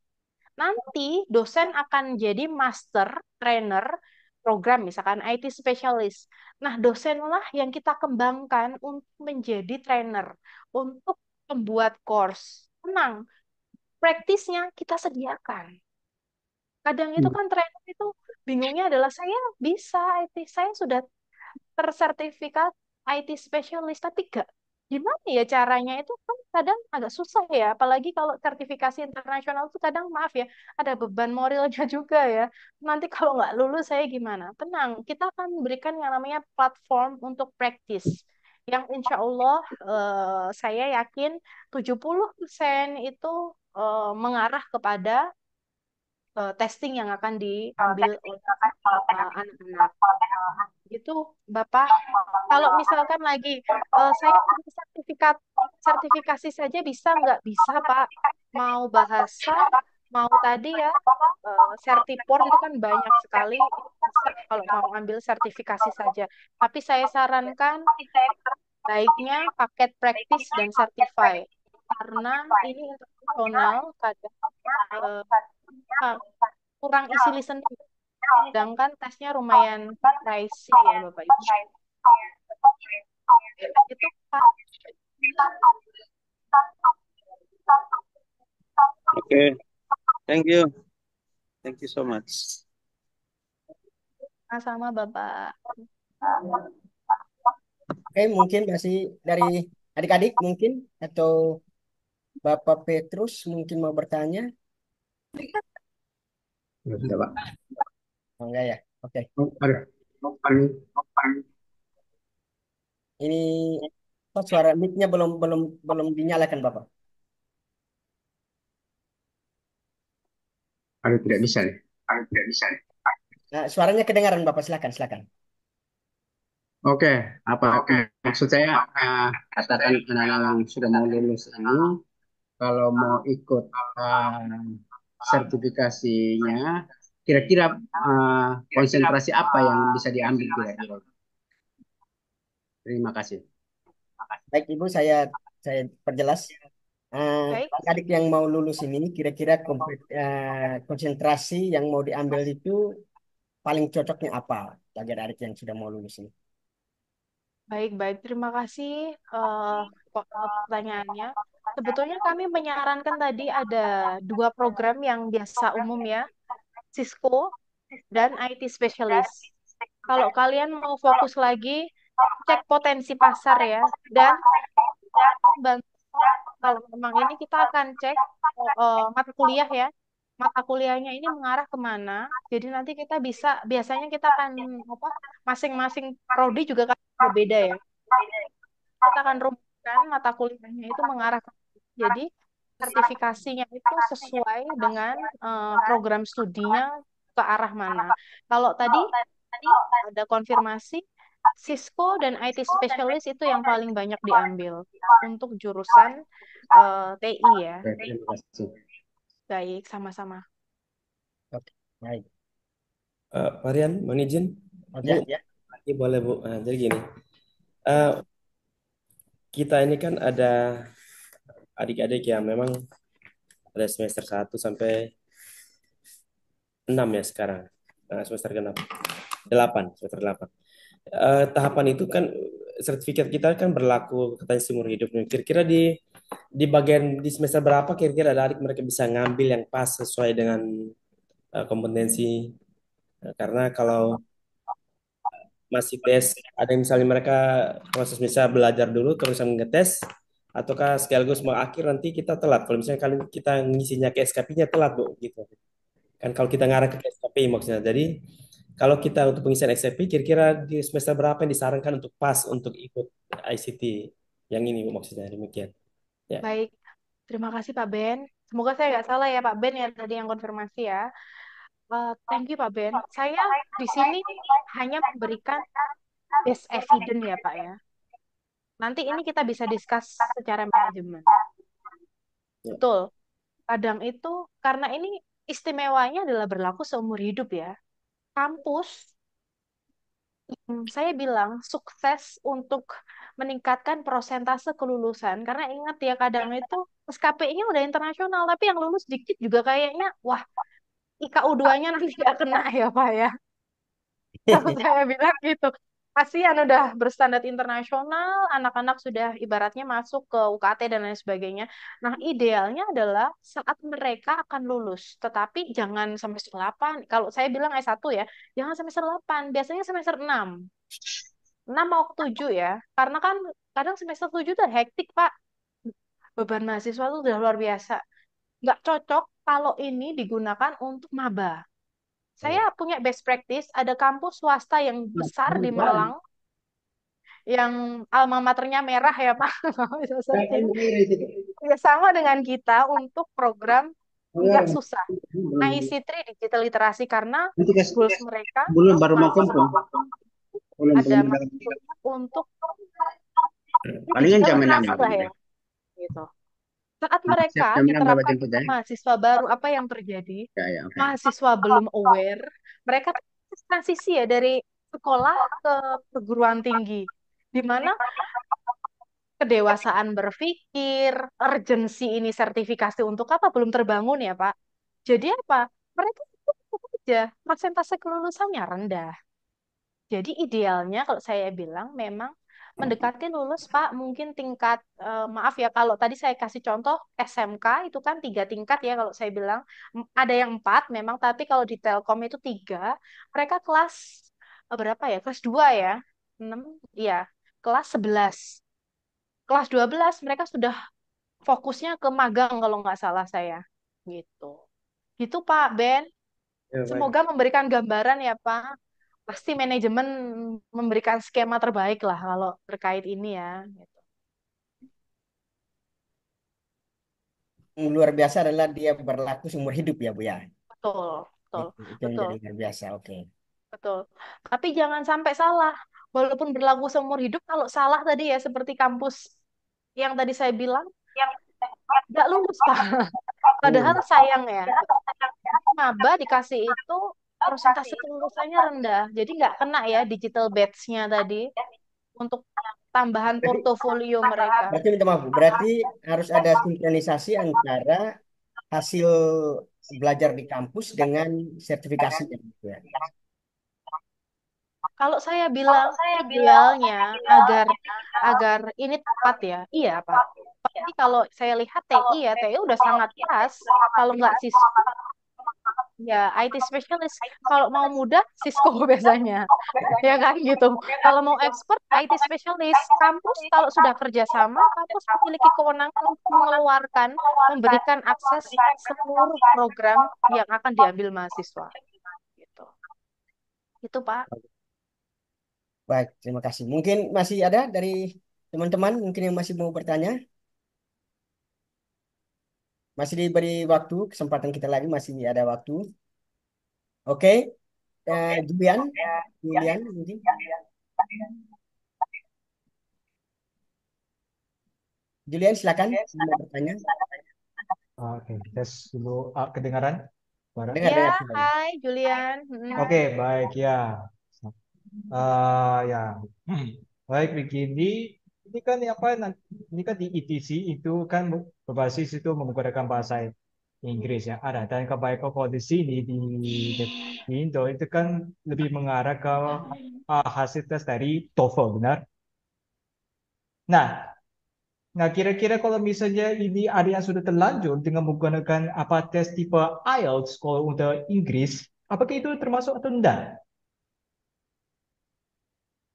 Nanti dosen akan jadi master, trainer, program misalkan IT specialist. Nah, dosenlah yang kita kembangkan untuk menjadi trainer, untuk membuat course. Tenang, praktisnya kita sediakan. Kadang itu kan trainer itu bingungnya adalah saya bisa IT, saya sudah tersertifikat IT specialist, tapi gak gimana ya caranya itu kan kadang agak susah ya, apalagi kalau sertifikasi internasional itu kadang maaf ya, ada beban moralnya juga ya. Nanti kalau nggak lulus saya gimana? Tenang, kita akan berikan yang namanya platform untuk practice. Yang insya Allah saya yakin 70% itu mengarah kepada testing yang akan diambil oleh anak-anak. Gitu, Bapak. Kalau misalkan lagi saya ambil sertifikasi saja bisa nggak? Bisa, Pak. Mau bahasa, mau tadi ya, Sertipor itu kan banyak sekali. Bisa kalau mau ambil sertifikasi saja. Tapi saya sarankan baiknya paket praktis dan certify. Karena ini internasional, kadang uh, kurang isi listening. Sedangkan tesnya lumayan pricey ya Bapak Ibu. Itu Pak. Oke, thank you. Thank you so much. Sama Bapak. Oke, mungkin masih dari adik-adik mungkin atau Bapak Petrus mungkin mau bertanya? Sudah, Pak. Oh, enggak ya? Oke. Oh, ada. Ini suara mic-nya belum belum belum dinyalakan Bapak. Ada tidak bisa nih. Nah, suaranya kedengaran Bapak, silakan silakan. Oke, apa maksud saya katakan anak-anak yang sudah mau lulus ini kalau mau ikut sertifikasinya, kira-kira konsentrasi apa yang bisa diambil kira-kira? Terima kasih. Baik Ibu, saya perjelas. Baik, Adik yang mau lulus ini kira-kira konsentrasi yang mau diambil itu paling cocoknya apa bagi adik yang sudah mau lulus ini? baik. Terima kasih pertanyaannya. Sebetulnya kami menyarankan tadi ada 2 program yang biasa umum ya, Cisco dan IT Specialist. Kalau kalian mau fokus lagi, cek potensi pasar ya. Dan kalau memang ini kita akan cek mata kuliah ya. Mata kuliahnya ini mengarah kemana. Jadi nanti kita bisa, biasanya kita akan apa, masing-masing prodi juga kan berbeda ya. Kita akan rumuskan mata kuliahnya itu mengarah ke. Jadi sertifikasinya itu sesuai dengan program studinya ke arah mana. Kalau tadi ada konfirmasi, Cisco dan IT Specialist itu yang paling banyak diambil untuk jurusan TI ya. Oke, terima kasih. Baik, sama-sama. Oke, baik. Pak Rian, mohon izin. Oh, Bu, ya. ini boleh Bu. Nah, jadi gini, eh, kita ini kan ada adik-adik yang memang ada semester 1 sampai 6 ya sekarang. Nah, semester ke-6. 8, semester 8. Tahapan itu kan sertifikat kita kan berlaku katanya seumur hidup. Kira-kira di bagian di semester berapa kira-kira adik mereka bisa ngambil yang pas sesuai dengan kompetensi. Karena kalau masih tes, ada yang misalnya mereka proses bisa belajar dulu terus ngetes, ataukah sekaligus mau akhir nanti kita telat. Kalau misalnya kali kita ngisinya ke SKP-nya telat, Bu, gitu. Kan kalau kita ngarah ke SKP maksudnya. Jadi kalau kita untuk pengisian SKP kira-kira di semester berapa yang disarankan untuk pas untuk ikut ICT yang ini, Bu, maksudnya demikian. Ya. Baik, terima kasih Pak Ben. Semoga saya nggak salah ya Pak Ben ya tadi yang konfirmasi ya. Thank you Pak Ben. Saya di sini hanya memberikan base evidence ya Pak ya. Nanti ini kita bisa discuss secara manajemen. Ya. Betul. Kadang itu karena ini istimewanya adalah berlaku seumur hidup ya. Kampus, saya bilang sukses untuk meningkatkan persentase kelulusan. Karena ingat ya kadang itu SKP-nya udah internasional, tapi yang lulus dikit juga kayaknya, wah IKU 2-nya nanti nggak kena ya Pak ya. Kalau saya bilang gitu. Kasihan udah berstandar internasional, anak-anak sudah ibaratnya masuk ke UKT dan lain sebagainya. Nah, idealnya adalah saat mereka akan lulus, tetapi jangan semester 8. Kalau saya bilang S1 ya, jangan semester 8, biasanya semester 6. 6 mau ke 7 ya. Karena kan kadang semester 7 tuh hektik, Pak. Beban mahasiswa tuh udah luar biasa. Nggak cocok kalau ini digunakan untuk maba. Saya punya best practice, ada kampus swasta yang besar di Malang, yang alma maternya merah ya Pak, kalau bisa searching. Ya, sama dengan kita untuk program nggak susah. IC3 Digital Literasi karena Nanti goals mereka belum baru mau kumpul. mahasiswa ada mahasiswa untuk Palingan digital jam 6 literasi lah ya, gitu. Saat Siap mereka jam 6 Bapak diterapkan jemput untuk ya. mahasiswa baru, apa yang terjadi? Ya, ya, oke. Mahasiswa belum aware, mereka transisi ya dari sekolah ke perguruan tinggi, di mana kedewasaan berpikir, urgensi ini sertifikasi untuk apa belum terbangun ya Pak. Jadi apa? Mereka tetap aja persentase kelulusannya rendah. Jadi idealnya kalau saya bilang memang mendekati lulus Pak, mungkin tingkat maaf ya kalau tadi saya kasih contoh SMK itu kan 3 tingkat ya kalau saya bilang. Ada yang 4 memang, tapi kalau di Telkom itu 3. Mereka kelas berapa ya? Kelas 2 ya, 6, iya, kelas 11. Kelas 12 mereka sudah fokusnya ke magang kalau nggak salah saya. Gitu. Gitu Pak Ben. Ya, baik. Semoga memberikan gambaran ya Pak. Pasti manajemen memberikan skema terbaik lah kalau terkait ini ya. Gitu. Yang luar biasa adalah dia berlaku seumur hidup ya Bu ya. Betul, betul, Itu yang betul, jadi luar biasa. Oke. betul. Tapi jangan sampai salah. Walaupun berlaku seumur hidup, kalau salah tadi ya seperti kampus yang tadi saya bilang, nggak lulus Pak. Padahal Hmm. sayang ya. Maba dikasih itu persentase kelulusannya rendah. Jadi nggak kena ya digital badge-nya tadi untuk tambahan Berarti, portofolio mereka. berarti minta maaf Bu. Berarti harus ada sinkronisasi antara hasil belajar di kampus dengan sertifikasinya gitu ya. Kalau saya bilang idealnya agar agar ini tepat ya, iya Pak. Pasti kalau saya lihat TI ya, TI udah sangat pas. Kalau nggak ya IT specialist. Kalau mau muda, Cisco biasanya. Ya kan gitu. Kalau mau expert, IT specialist. Kampus kalau sudah kerjasama, kampus memiliki kewenangan untuk mengeluarkan, memberikan akses seluruh program yang akan diambil mahasiswa. Gitu. Itu Pak. Baik, terima kasih. Mungkin masih ada dari teman-teman mungkin yang masih mau bertanya. Masih diberi waktu, kesempatan kita lagi masih ada waktu. Oke, Julian, Julian mungkin. Julian silakan mau bertanya. Oke, tes dulu. Kedengaran suara? Dengar, Ya, dengar sudah. hai Julian. Oke, baik ya. Ya, baik begini. Ini kan apa? Ini kan di ETC itu kan berbasis itu menggunakan bahasa Inggris ya. Ada dan kebaikan kalau di sini di Indo itu kan lebih mengarah ke hasil tes dari TOEFL, benar? Nah, Nah, kira-kira kalau misalnya ini ada yang sudah terlanjur dengan menggunakan apa tes tipe IELTS kalau untuk Inggris, apakah itu termasuk atau tidak?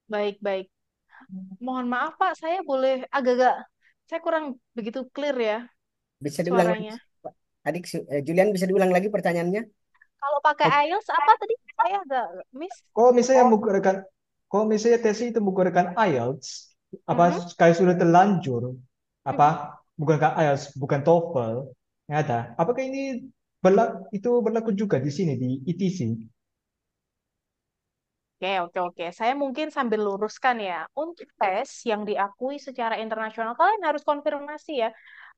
Baik, baik. Mohon maaf Pak, saya boleh agak-agak Saya kurang begitu clear ya Bisa diulang lagi, suaranya. Pak. Adik Julian bisa diulang lagi pertanyaannya? Kalau pakai Oh, IELTS apa tadi? Saya agak miss. Kalau misalnya menggunakan, kalau misalnya tes itu menggunakan IELTS, apa Mhm, kayak sudah terlanjur, apa mhm. menggunakan IELTS bukan TOEFL, ya ada. Apakah ini itu berlaku juga di sini di ETC? Oke, oke, oke. Saya mungkin sambil luruskan ya. Untuk tes yang diakui secara internasional, kalian harus konfirmasi ya.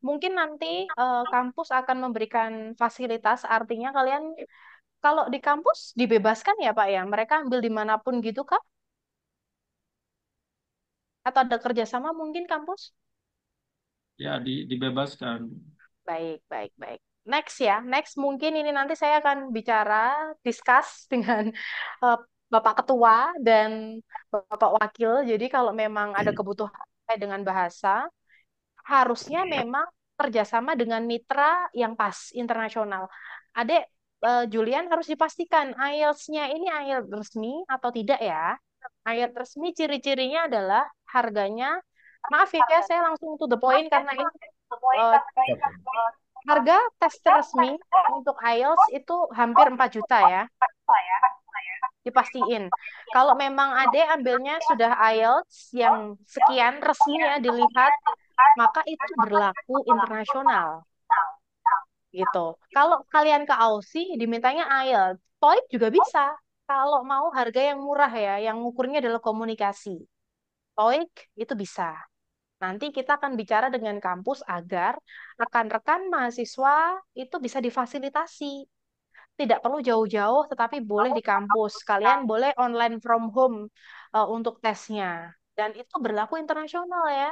Mungkin nanti kampus akan memberikan fasilitas, artinya kalian kalau di kampus dibebaskan ya Pak ya. Mereka ambil dimanapun gitu Kak? Atau ada kerjasama mungkin kampus? Ya, dibebaskan. Baik, baik, baik. Next ya, next mungkin ini nanti saya akan bicara, discuss dengan eh, Bapak Ketua dan Bapak Wakil. Jadi kalau memang ada kebutuhan terkait dengan bahasa, harusnya memang kerjasama dengan mitra yang pas, internasional. Adek, Julian harus dipastikan IELTS-nya ini IELTS resmi atau tidak ya. IELTS resmi ciri-cirinya adalah harganya, maaf ya, saya langsung to the point karena ini eh, oke. harga tes resmi untuk IELTS itu hampir 4 juta ya, dipastiin. Kalau memang Ade ambilnya sudah IELTS yang sekian resmi ya dilihat, maka itu berlaku internasional gitu. Kalau kalian ke Aussie dimintanya IELTS, TOEIC juga bisa. Kalau mau harga yang murah ya, yang ukurnya adalah komunikasi. TOEIC itu bisa. Nanti kita akan bicara dengan kampus agar rekan-rekan mahasiswa itu bisa difasilitasi. Tidak perlu jauh-jauh, tetapi boleh di kampus. Kalian boleh online from home untuk tesnya. Dan itu berlaku internasional ya,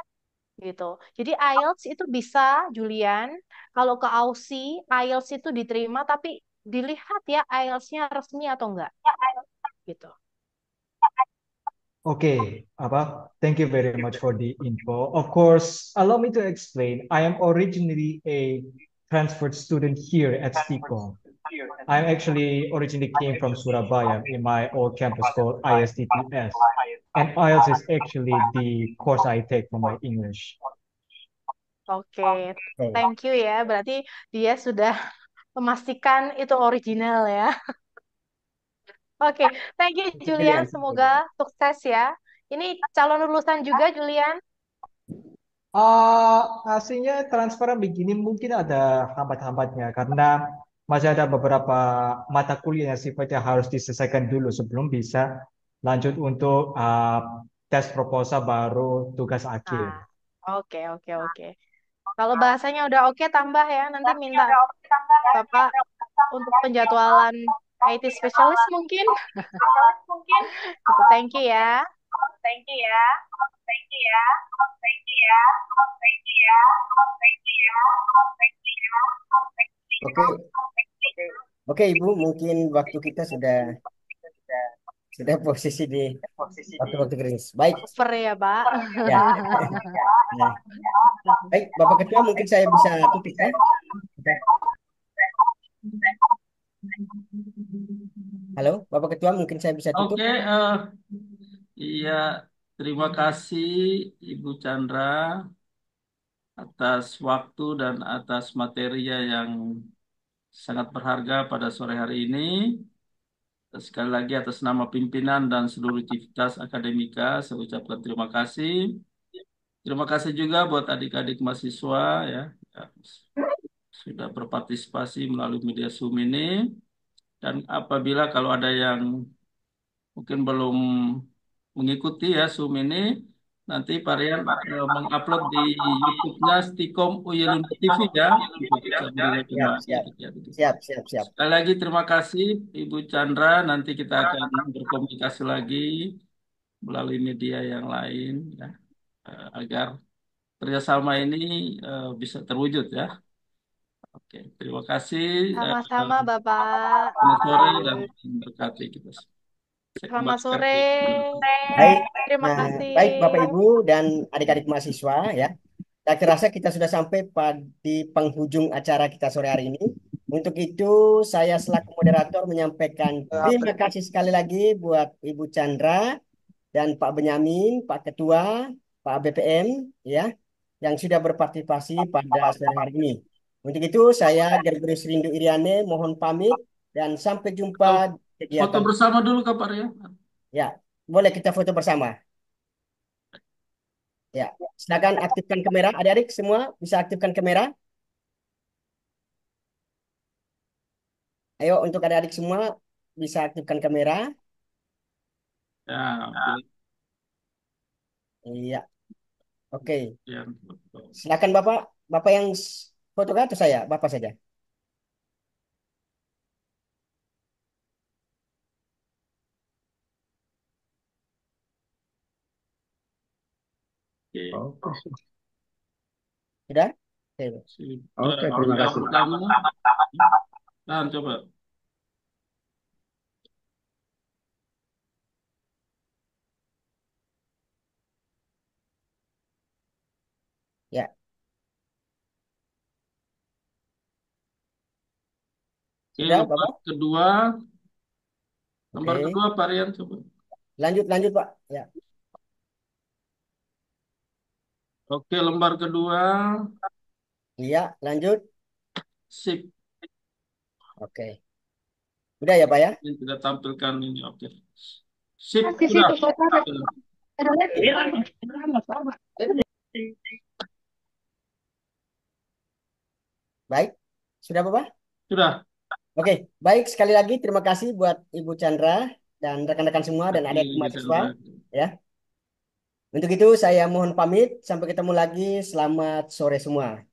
gitu. Jadi IELTS itu bisa, Julian, kalau ke Aussie, IELTS itu diterima, tapi dilihat ya IELTS-nya resmi atau enggak, gitu. Okay, apa? Thank you very much for the info. Of course, allow me to explain. I am originally a transferred student here at STICO. I actually originally came from Surabaya in my old campus called ISTTS. And IELTS is actually the course I take for my English. Oke, Oke. thank you ya. Berarti dia sudah memastikan itu original ya. Oke, thank you Julian. Julian. Semoga sukses ya. Ini calon lulusan juga Julian. Aslinya transparan begini mungkin ada hambat-hambatnya karena masih ada beberapa mata kuliah yang sifatnya harus diselesaikan dulu sebelum bisa lanjut untuk tes proposal baru tugas Nah, akhir. oke, oke, oke. Kalau bahasanya udah oke, tambah ya. Nanti minta Bapak untuk penjadwalan IT specialist mungkin. Gitu, thank you ya. Oke, oke Ibu, mungkin waktu kita sudah posisi di waktu-waktu kritis. Baik, Over ya, Pak. ya. Nah, baik, Bapak Ketua, mungkin saya bisa tutup ya. Oke. Halo, Bapak Ketua, mungkin saya bisa tutup. Oke, iya, terima kasih Ibu Chandra atas waktu dan atas materinya yang sangat berharga pada sore hari ini. Sekali lagi atas nama pimpinan dan seluruh civitas akademika, saya ucapkan terima kasih. Terima kasih juga buat adik-adik mahasiswa ya, yang sudah berpartisipasi melalui media Zoom ini. Dan apabila kalau ada yang mungkin belum mengikuti ya Zoom ini, nanti Parian mengupload di YouTube-nya Stikom Uyelun TV ya, untuk bisa melihat Siap, kembali siap. adik-adik. Siap, siap, siap. Sekali lagi terima kasih Ibu Chandra, nanti kita akan berkomunikasi lagi melalui media yang lain ya, agar kerjasama ini bisa terwujud ya. Oke, terima kasih. Sama-sama, Bapak. Selamat sore dan berkati kita. Saya Selamat kembalikan sore. ke Baik, Terima kasih. baik Bapak Ibu dan adik-adik mahasiswa ya. Tak terasa kita sudah sampai di penghujung acara kita sore hari ini. Untuk itu saya selaku moderator menyampaikan terima kasih sekali lagi buat Ibu Chandra dan Pak Benyamin, Pak Ketua, Pak BPM ya. yang sudah berpartisipasi pada sore hari ini. Untuk itu saya Gregorius Rindu Iriane mohon pamit dan sampai jumpa Oh, di foto kegiatan. bersama dulu Kak Arya. Ya, boleh kita foto bersama. Ya, silakan aktifkan kamera. Adik-adik semua bisa aktifkan kamera. Ayo untuk adik-adik semua bisa aktifkan kamera. Ya, oke. Iya, oke. Ya, Silakan Bapak. Bapak yang foto kan atau saya? Bapak saja. oke. Oke, Sudah? Oke. oke, Sudah. terima Yang kasih. pertama, nah, coba. Ya, Oke, sudah lembar Bapak? kedua. Lembar Oke. kedua, Pak Rian, coba. Lanjut, lanjut Pak. Ya, Oke, lembar kedua. iya, lanjut. Sip. Oke. Udah ya Pak ya? Ini tidak tampilkan ini. Oke. Sip, Di sudah. situ foto Sudah. ada lagi. Baik. Sudah Bapak? Sudah. Oke, baik sekali lagi terima kasih buat Ibu Chandra dan rekan-rekan semua dan Kasih, adik Bu mahasiswa Chandra. ya. Untuk itu saya mohon pamit sampai ketemu lagi. Selamat sore semua.